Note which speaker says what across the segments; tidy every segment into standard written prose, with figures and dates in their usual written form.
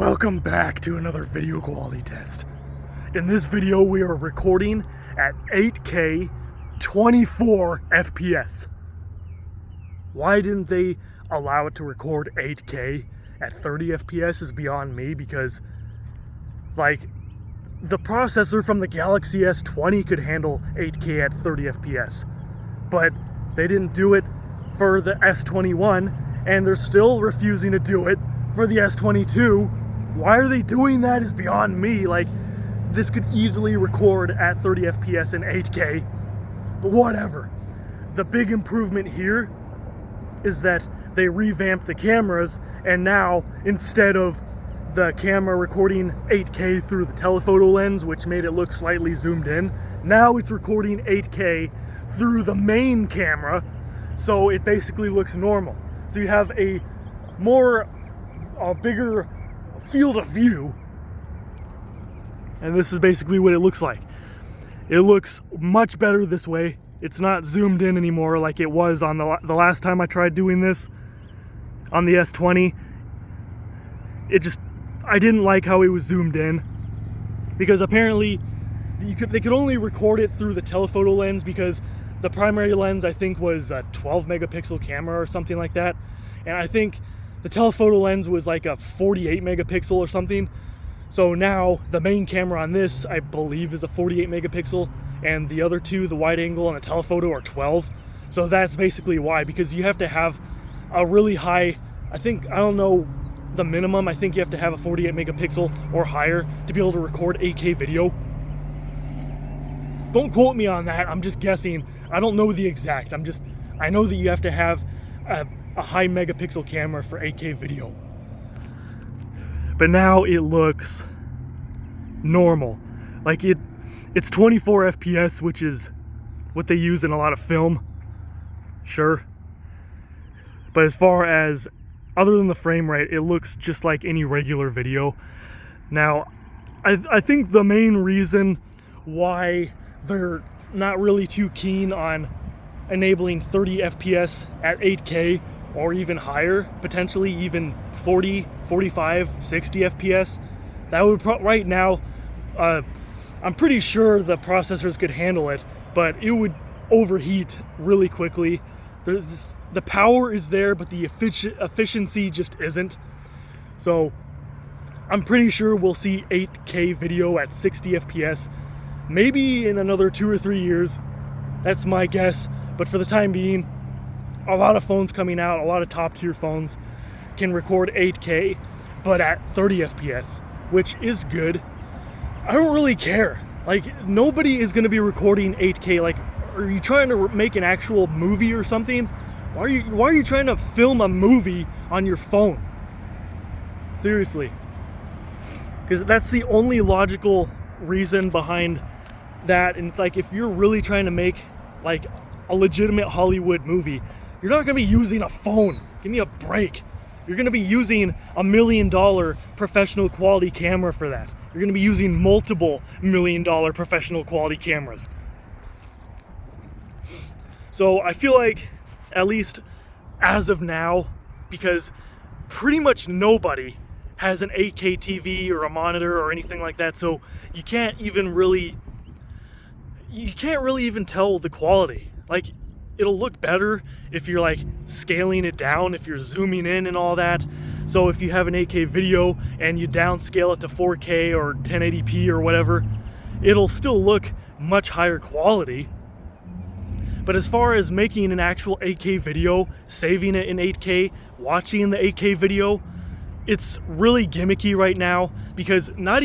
Speaker 1: Welcome back to another video quality test. In this video we are recording at 8K 24 FPS. Why didn't they allow it to record 8K at 30 FPS is beyond me, because the processor from the Galaxy S20 could handle 8K at 30 FPS, but they didn't do it for the S21 and they're still refusing to do it for the S22. Why are they doing that is beyond me. This could easily record at 30 FPS and 8K, but whatever. The big improvement here is that they revamped the cameras, and now instead of the camera recording 8K through the telephoto lens, which made it look slightly zoomed in, now it's recording 8K through the main camera, so it basically looks normal. So you have a bigger field of view, and this is basically what it looks like. It looks much better this way. It's not zoomed in anymore like it was on the last time I tried doing this on the S20. I didn't like how it was zoomed in, because apparently they could only record it through the telephoto lens, because the primary lens I think was a 12 megapixel camera or something like that, and I think the telephoto lens was like a 48 megapixel or something. So now the main camera on this, I believe, is a 48 megapixel, and the other two, the wide angle and the telephoto, are 12. So that's basically why, because you have to have a really high, I don't know the minimum, I think you have to have a 48 megapixel or higher to be able to record 8K video. Don't quote me on that, I'm just guessing. I don't know the exact, I know that you have to have a high megapixel camera for 8K video. But now it looks normal. It's 24 FPS, which is what they use in a lot of film. Sure. But as far as, other than the frame rate, it looks just like any regular video. Now, I think the main reason why they're not really too keen on enabling 30 FPS at 8K or even higher, potentially even 40, 45, 60 FPS, that would right now, I'm pretty sure the processors could handle it, but it would overheat really quickly. The power is there, but the efficiency just isn't. So I'm pretty sure we'll see 8K video at 60 FPS, maybe in another 2 or 3 years. That's my guess, but for the time being, a lot of phones coming out, a lot of top tier phones can record 8K, but at 30 FPS, which is good. I don't really care. Nobody is going to be recording 8K. Are you trying to make an actual movie or something? Why are you trying to film a movie on your phone? Seriously. Because that's the only logical reason behind that. And it's if you're really trying to make a legitimate Hollywood movie, you're not going to be using a phone. Give me a break. You're going to be using $1 million professional quality camera for that. You're going to be using multiple $1 million professional quality cameras. So I feel like, at least as of now, because pretty much nobody has an 8K TV or a monitor or anything like that, so you can't really even tell the quality. It'll look better if you're scaling it down, if you're zooming in and all that. So if you have an 8K video and you downscale it to 4K or 1080p or whatever, it'll still look much higher quality. But as far as making an actual 8K video, saving it in 8K, watching the 8K video, it's really gimmicky right now, because not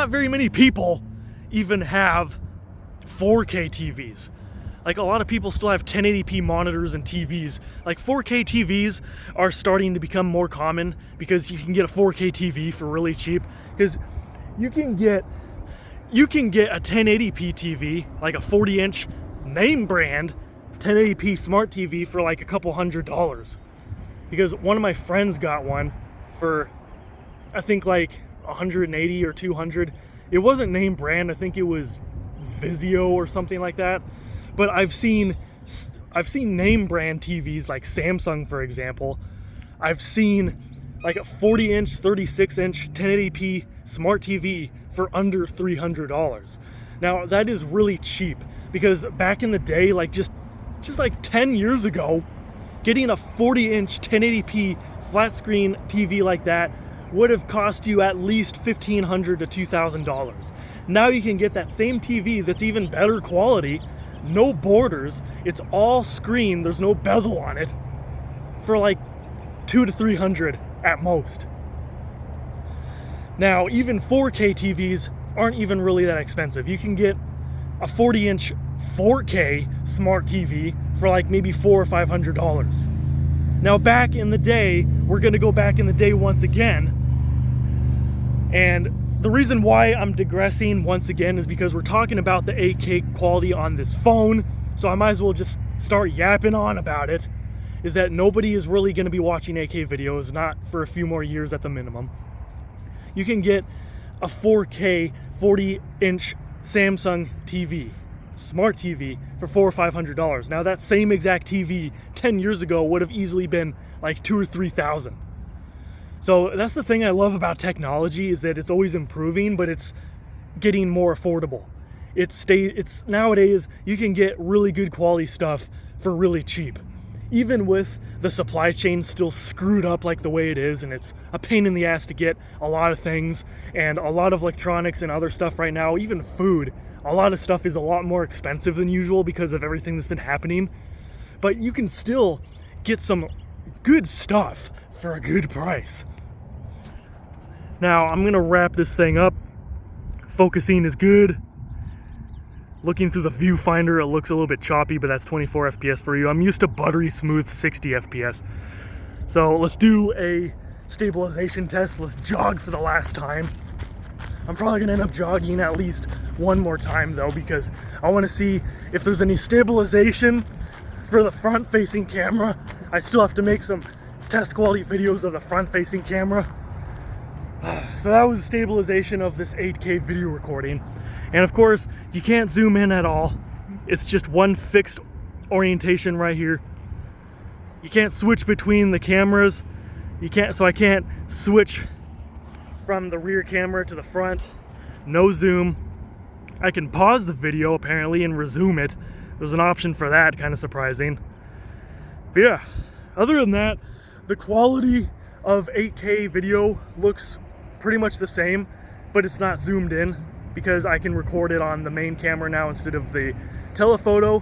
Speaker 1: very many people even have 4K TVs. A lot of people still have 1080p monitors and TVs. 4K TVs are starting to become more common, because you can get a 4K TV for really cheap. Because you can get a 1080p TV, a 40-inch name brand 1080p smart TV for a couple $100. Because one of my friends got one for, I think $180 or $200. It wasn't name brand. I think it was Vizio or something like that. But I've seen name brand TVs like Samsung, for example. I've seen like a 40-inch, 36-inch, 1080p smart TV for under $300. Now, that is really cheap because back in the day, like just like 10 years ago, getting a 40-inch 1080p flat screen TV like that would have cost you at least $1,500 to $2,000. Now you can get that same TV that's even better quality, no borders, it's all screen, there's no bezel on it, for like $200 to $300 at most. Now, even 4K TVs aren't even really that expensive. You can get a 40-inch 4K smart TV for like maybe $400 or $500. Now, back in the day, we're gonna go back in the day once again, and the reason why I'm digressing once again is because we're talking about the 8K quality on this phone, so I might as well just start yapping on about it, is that nobody is really going to be watching 8K videos, not for a few more years at the minimum. You can get a 4K 40-inch Samsung TV, smart TV, for $400 or $500. Now that same exact TV 10 years ago would have easily been like $2,000 or $3,000. So that's the thing I love about technology, is that it's always improving, but it's getting more affordable. It's nowadays you can get really good quality stuff for really cheap. Even with the supply chain still screwed up like the way it is, and it's a pain in the ass to get a lot of things, and a lot of electronics and other stuff right now, even food, a lot of stuff is a lot more expensive than usual because of everything that's been happening. But you can still get some good stuff for a good price. Now, I'm gonna wrap this thing up. Focusing is good. Looking through the viewfinder, it looks a little bit choppy, but that's 24 FPS for you. I'm used to buttery smooth 60 FPS. So let's do a stabilization test. Let's jog for the last time. I'm probably gonna end up jogging at least one more time though, because I wanna see if there's any stabilization for the front-facing camera. I still have to make some test quality videos of the front-facing camera. So that was stabilization of this 8K video recording. And of course, you can't zoom in at all. It's just one fixed orientation right here. You can't switch between the cameras. So I can't switch from the rear camera to the front. No zoom. I can pause the video apparently and resume it. There's an option for that, kind of surprising. But yeah, other than that, the quality of 8K video looks pretty much the same, but it's not zoomed in because I can record it on the main camera now instead of the telephoto,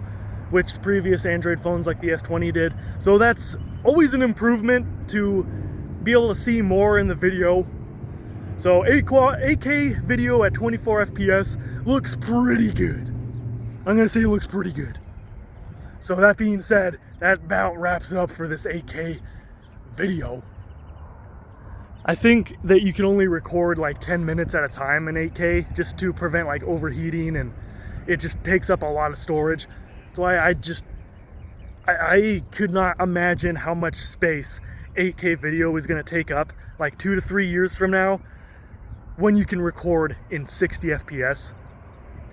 Speaker 1: which previous Android phones like the S20 did. So that's always an improvement to be able to see more in the video. So 8K video at 24 FPS looks pretty good. I'm gonna say it looks pretty good. So that being said, that about wraps it up for this 8K video. I think that you can only record like 10 minutes at a time in 8K just to prevent like overheating, and it just takes up a lot of storage. That's why I could not imagine how much space 8K video is going to take up like 2 to 3 years from now when you can record in 60 FPS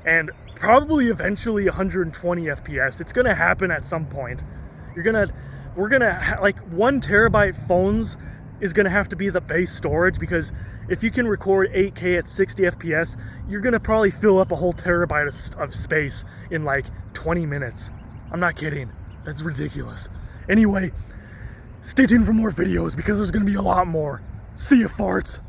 Speaker 1: and probably eventually 120 FPS. It's going to happen at some point. We're going to like 1 terabyte phones is going to have to be the base storage, because if you can record 8K at 60 FPS, you're going to probably fill up a whole terabyte of space in like 20 minutes. I'm not kidding. That's ridiculous. Anyway, stay tuned for more videos because there's going to be a lot more. See ya, farts.